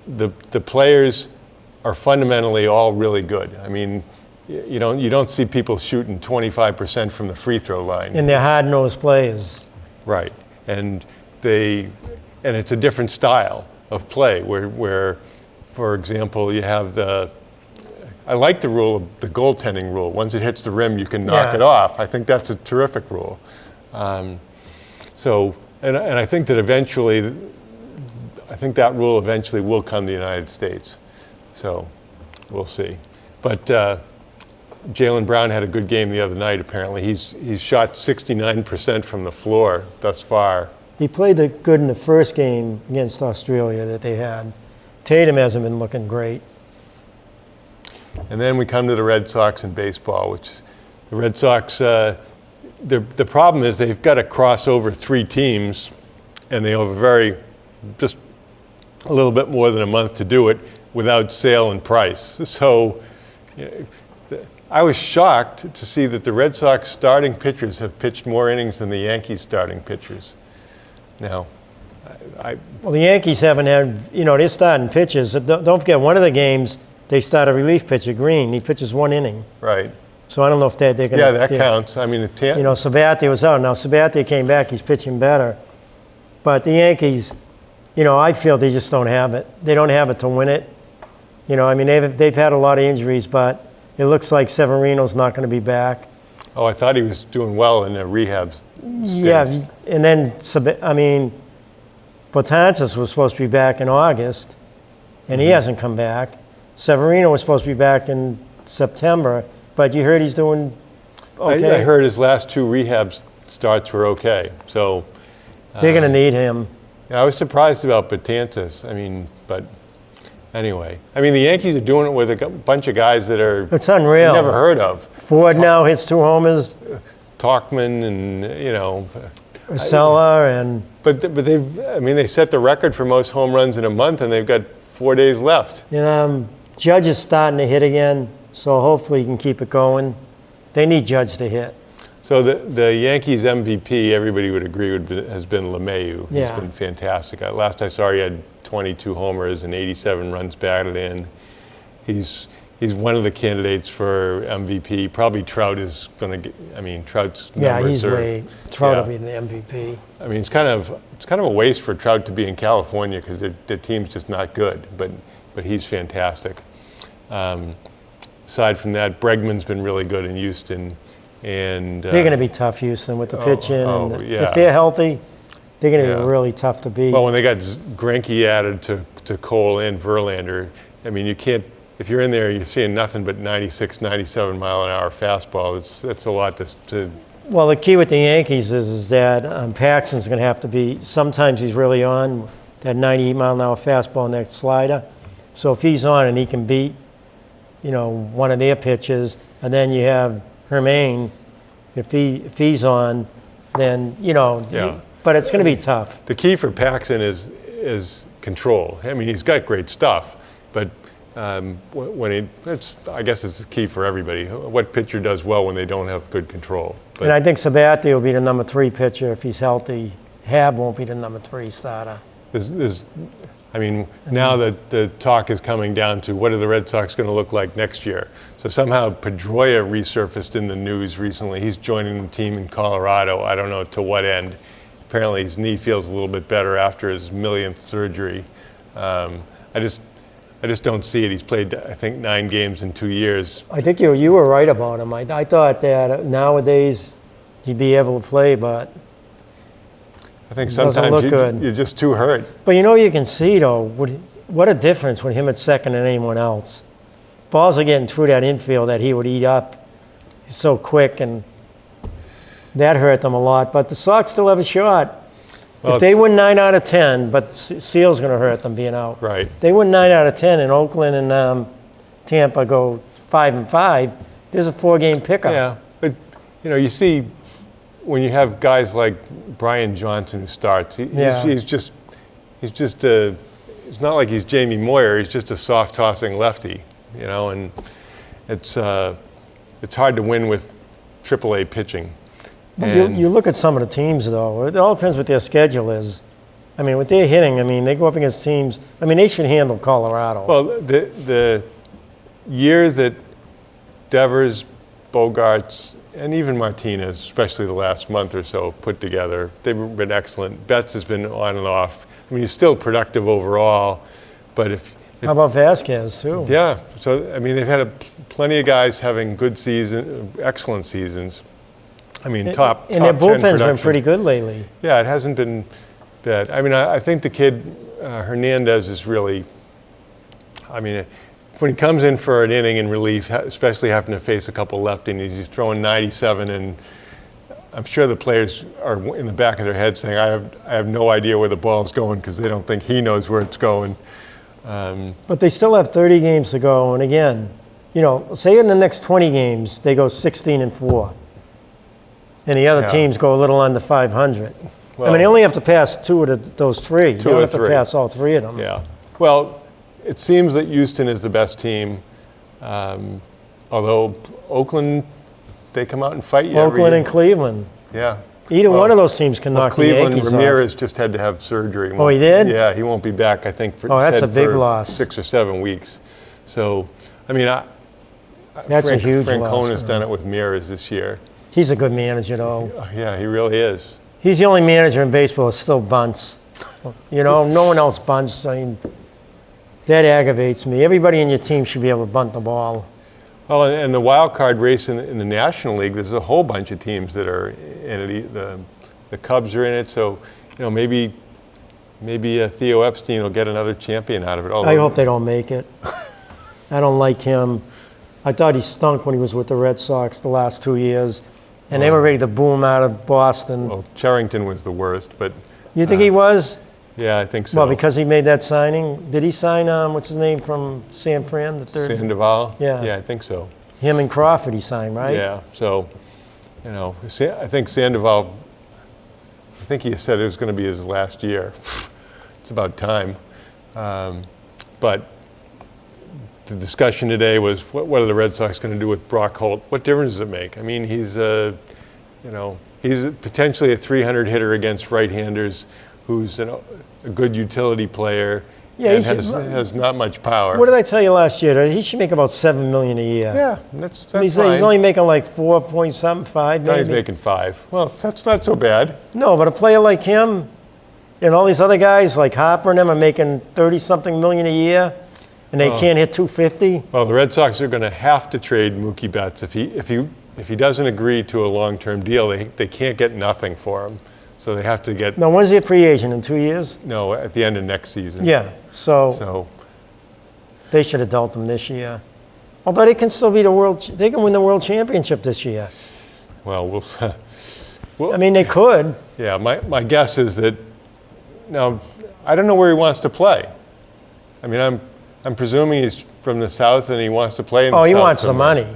The players are fundamentally all really good. I mean, you don't see people shooting 25% from the free throw line. And they're hard-nosed players. Right. And it's a different style of play where for example, you have I like the rule of the goaltending rule. Once it hits the rim, you can knock it off. I think that's a terrific rule. So I think that eventually, that rule eventually will come to the United States. So we'll see. But Jaylen Brown had a good game the other night, apparently. He's shot 69% from the floor thus far. He played good in the first game against Australia that they had. Tatum hasn't been looking great. And then we come to the Red Sox in baseball, which the Red Sox, the problem is they've got to cross over 3 teams, and they have just a little bit more than a month to do it without Sale and Price. So I was shocked to see that the Red Sox starting pitchers have pitched more innings than the Yankees starting pitchers. Now, Well, the Yankees haven't had, they're starting pitchers. Don't forget, one of the games, they start a relief pitcher, Green. He pitches 1 inning. right. So I don't know if they're going to... Yeah, that counts. I mean, Sabathia was out. Now, Sabathia came back. He's pitching better. But the Yankees, I feel they just don't have it. They don't have it to win it. They've had a lot of injuries, but it looks like Severino's not going to be back. Oh, I thought he was doing well in the rehab stint. Yeah, and then, Betances was supposed to be back in August, and he hasn't come back. Severino was supposed to be back in September, but you heard he's doing okay. I heard his last 2 rehab starts were okay. So they're going to need him. I was surprised about Betances. But anyway. The Yankees are doing it with a bunch of guys that are It's unreal. never heard of. Ford now hits 2 homers. Talkman and, Urshela and... But they set the record for most home runs in a month, and they've got 4 days left. Judge is starting to hit again, so hopefully he can keep it going. They need Judge to hit. So the Yankees MVP, everybody would agree, has been LeMahieu. Yeah. He's been fantastic. Last I saw, he had 22 homers and 87 runs batted in. He's one of the candidates for MVP. Probably Trout is going to get. Trout's numbers Trout will be the MVP. It's kind of a waste for Trout to be in California because their team's just not good. But he's fantastic. Aside from that, Bregman's been really good in Houston, and they're going to be tough, Houston, with the pitching. Yeah. If they're healthy, they're going to be really tough to beat. Well, when they got Greinke added to Cole and Verlander, you can't. If you're in there, you're seeing nothing but 96, 97 mile an hour fastball. That's a lot to. Well, the key with the Yankees is that Paxton's going to have to be. Sometimes he's really on that 98 mile an hour fastball and that slider. So if he's on and he can beat, one of their pitches, and then you have Hermain, if he's on, then Yeah. But it's going to be tough. The key for Paxton is control. He's got great stuff, but I guess it's the key for everybody. What pitcher does well when they don't have good control? But And I think Sabathia will be the number 3 pitcher if he's healthy. Hab won't be the number 3 starter. Now that the talk is coming down to what are the Red Sox going to look like next year. So somehow Pedroia resurfaced in the news recently. He's joining the team in Colorado. I don't know to what end. Apparently his knee feels a little bit better after his millionth surgery. I just don't see it. He's played, I think, 9 games in 2 years. I think you were right about him. I thought that nowadays he'd be able to play, but I think doesn't sometimes look good. you're just too hurt. But you can see, though, what a difference with him at second and anyone else. Balls are getting through that infield that he would eat up. He's so quick, and that hurt them a lot. But the Sox still have a shot. Well, if they win 9 out of 10, but Seal's going to hurt them being out. Right. They win 9 out of 10, and Oakland and Tampa go 5-5. There's a 4-game pickup. Yeah, but you see when you have guys like Brian Johnson who starts, he's just it's not like he's Jamie Moyer. He's just a soft tossing lefty, and it's hard to win with AAA pitching. You look at some of the teams, though. It all depends what their schedule is. What they're hitting, they go up against teams. They should handle Colorado. Well, the year that Devers, Bogarts, and even Martinez, especially the last month or so, put together, they've been excellent. Betts has been on and off. He's still productive overall, but how about Vasquez, too? Yeah. So, they've had plenty of guys having good excellent seasons. Top 10 And their bullpen's production. been pretty good lately. Yeah, it hasn't been bad. I think the kid Hernandez is really. when he comes in for an inning in relief, especially having to face a couple left-handers, he's throwing 97, and I'm sure the players are in the back of their head saying, I have no idea where the ball's going, because they don't think he knows where it's going. But they still have 30 games to go, and again, say in the next 20 games, they go 16-4. And the other teams go a little under 500. Well, they only have to pass two of those three. You don't have to pass all three of them. Yeah. Well, it seems that Houston is the best team, although Oakland, they come out and fight you. Oakland and Cleveland. Yeah. Either one of those teams can knock the Yankees off. Ramirez just had to have surgery. Oh, he did? Yeah, he won't be back, I think, that's a big loss. 6 or 7 weeks. So, that's a huge loss. Francona's done it with Ramirez this year. He's a good manager, though. Yeah, he really is. He's the only manager in baseball that still bunts. No one else bunts. That aggravates me. Everybody in your team should be able to bunt the ball. Well, and the wild card race in the National League, there's a whole bunch of teams that are in it. The Cubs are in it, so maybe Theo Epstein will get another champion out of it. I hope they don't make it. I don't like him. I thought he stunk when he was with the Red Sox the last 2 years, and they were ready to boo him out of Boston. Well, Charrington was the worst, but you think he was? Yeah, I think so. Well, because he made that signing. Did he sign, what's his name from San Fran, the third? Sandoval? Yeah. Yeah, I think so. Him and Crawford he signed, right? Yeah, so, I think Sandoval, I think he said it was going to be his last year. It's about time. But the discussion today was, what are the Red Sox going to do with Brock Holt? What difference does it make? He's he's potentially a 300 hitter against right-handers, who's a good utility player. Yeah, and has not much power. What did I tell you last year? He should make about $7 million a year. Yeah, that's fine. He's only making like 4.75. No, he's making 5. Well, that's not so bad. No, but a player like him and all these other guys like Harper and them are making 30-something million a year, and they can't hit 250. Well, the Red Sox are going to have to trade Mookie Betts if he doesn't agree to a long-term deal. They can't get nothing for him. So they have to get. Now, when's he a free agent? In 2 years? No, at the end of next season. Yeah. So they should have dealt him this year. Although they can still be they can win the world championship this year. Well, we'll. They could. Yeah, my guess is that. Now, I don't know where he wants to play. I'm presuming he's from the South and he wants to play in the South. Oh, he wants the money.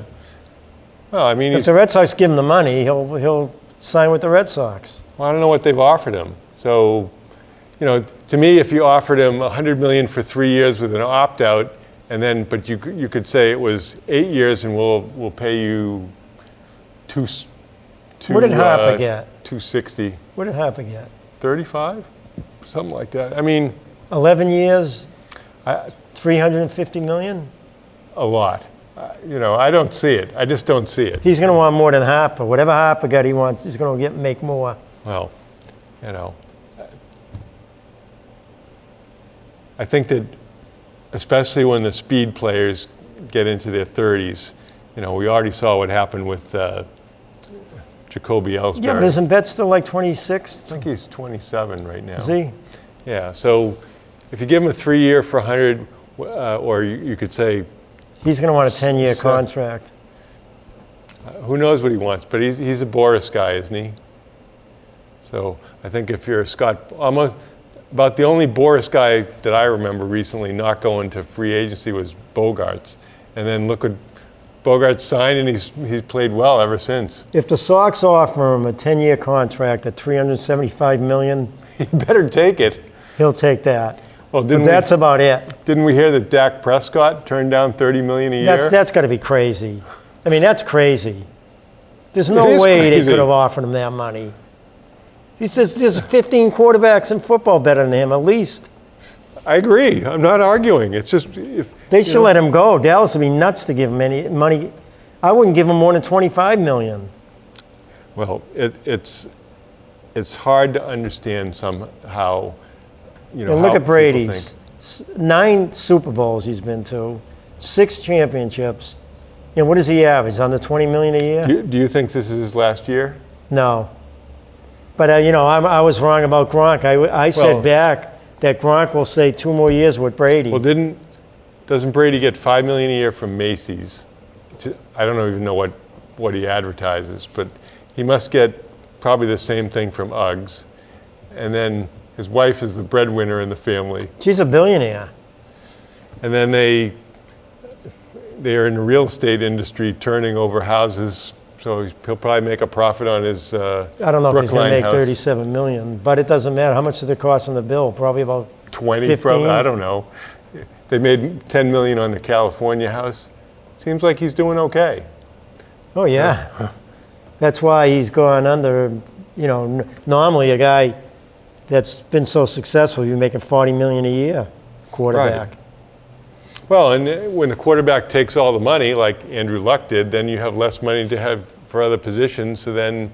Well, if the Red Sox give him the money, he'll sign with the Red Sox. Well, I don't know what they've offered him. So, to me, if you offered him $100 million for 3 years with an opt-out, but you could say it was 8 years and we'll pay you what did Harper get? $260. What did Harper get? 35, something like that. 11 years, $350 million. A lot. I don't see it. I just don't see it. He's going to want more than Harper. Whatever Harper got, he's going to make more. Well, I think that especially when the speed players get into their 30s, we already saw what happened with Jacoby Ellsbury. Yeah, but isn't Betts still like 26? I think he's 27 right now. Is he? Yeah, so if you give him a 3-year for 100, or you could say, he's going to want a 10-year contract. Who knows what he wants, but he's a Boris guy, isn't he? So I think if you're about the only Boris guy that I remember recently not going to free agency was Bogarts. And then look what Bogarts signed, and he's played well ever since. If the Sox offer him a 10-year contract at $375 million, he better take it. He'll take that. Well, that's about it. Didn't we hear that Dak Prescott turned down $30 million a year? That's got to be crazy. That's crazy. There's no way they could have offered him that money. There's 15 quarterbacks in football better than him, at least. I agree. I'm not arguing. It's just they should let him go. Dallas would be nuts to give him any money. I wouldn't give him more than $25 million. Well, it's hard to understand somehow. Look at Brady's 9 Super Bowls he's been to, 6 championships. What does he average? Under $20 million a year? Do you think this is his last year? No. But I was wrong about Gronk. I said back that Gronk will stay 2 more years with Brady. Well, didn't doesn't Brady get $5 million a year from Macy's? I don't even know what he advertises, but he must get probably the same thing from Uggs. And then his wife is the breadwinner in the family. She's a billionaire. And then they're in the real estate industry turning over houses, so he'll probably make a profit on his I don't know if he's going Brookline to make house. $37 million, but it doesn't matter. How much did it cost on the bill? Probably about 20, 15? probably, I don't know. They made $10 million on the California house. Seems like he's doing okay. Oh, yeah. That's why he's gone under, you know, normally a guy that's been so successful, you're making $40 million a year, quarterback. Right. Well, and when the quarterback takes all the money, like Andrew Luck did, then you have less money to have for other positions. So then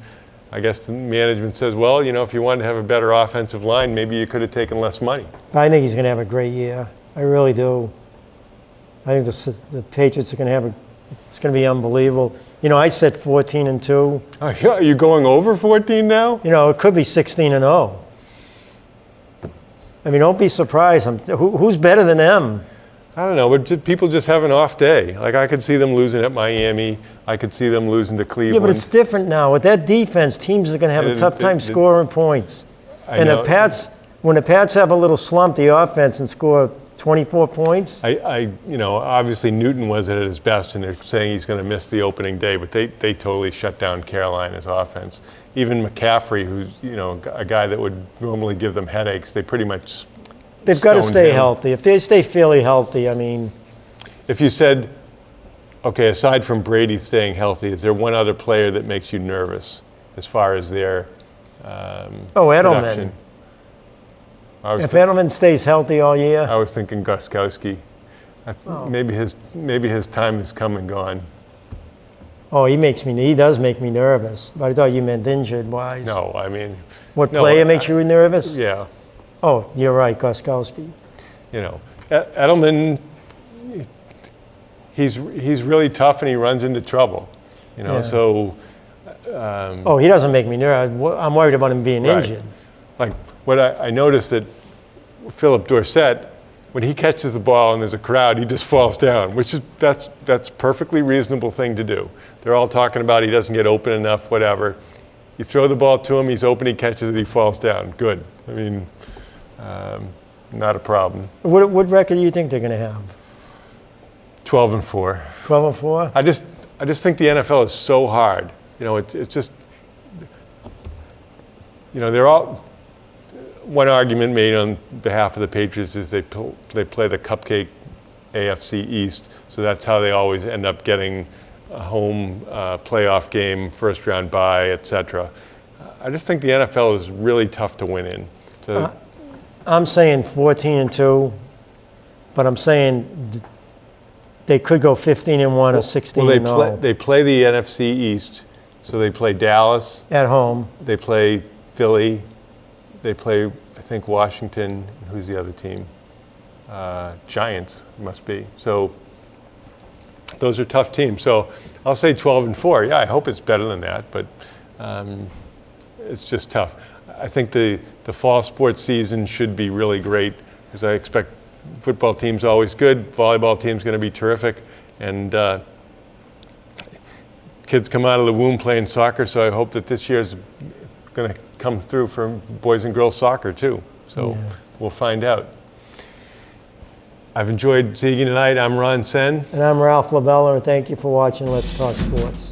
I guess the management says, well, you know, if you wanted to have a better offensive line, maybe you could have taken less money. I think he's going to have a great year. I really do. I think the Patriots are going to have it's going to be unbelievable. You know, I said 14-2. Are you going over 14 now? You know, it could be 16-0. I mean, don't be surprised. Who's better than them? I don't know, but people just have an off day. Like, I could see them losing at Miami. I could see them losing to Cleveland. Yeah, but it's different now. With that defense, teams are going to have a tough time scoring points. And when the Pats have a little slump, the offense, and score 24 points. You know, obviously Newton wasn't at his best, and they're saying he's going to miss the opening day, but they totally shut down Carolina's offense. Even McCaffrey, who's, you know, a guy that would normally give them headaches, they pretty much They've got to stoned stay him. healthy. If they stay fairly healthy, I mean, If you said, okay, aside from Brady staying healthy, is there one other player that makes you nervous as far as their Edelman. production? If Edelman stays healthy all year, I was thinking Gostkowski. Maybe his time has come and gone. he does make me nervous. But I thought you meant injured-wise. No, I mean, What no, player makes you nervous? yeah, Oh, you're right, Gostkowski. you know, Edelman, he's really tough and he runs into trouble, you know. Yeah. So He doesn't make me nervous. I'm worried about him being Right. injured. like what I noticed that Philip Dorsett, when he catches the ball and there's a crowd, he just falls down, which is that's perfectly reasonable thing to do. They're all talking about he doesn't get open enough, whatever. You throw the ball to him, he's open, he catches it, he falls down. Good. I mean, not a problem. What record do you think they're going to have? 12-4. 12-4? I just think the NFL is so hard. You know, it's just, you know, they're all. One argument made on behalf of the Patriots is they play the cupcake AFC East, so that's how they always end up getting a home playoff game, first round bye, etc. I just think the NFL is really tough to win in. So, I'm saying 14-2, but I'm saying they could go 15-1 or 16-0 well, they play the NFC East, so they play Dallas, at home. they play Philly, they play, I think, Washington. Who's the other team? Giants must be. So those are tough teams. So I'll say 12-4. Yeah, I hope it's better than that, but it's just tough. I think the fall sports season should be really great because I expect football team's always good, volleyball team's going to be terrific, and kids come out of the womb playing soccer, so I hope that this year's going to come through for boys and girls soccer too. So we'll find out. I've enjoyed seeing you tonight. I'm Ron Sen. And I'm Ralph LaBella, and thank you for watching Let's Talk Sports.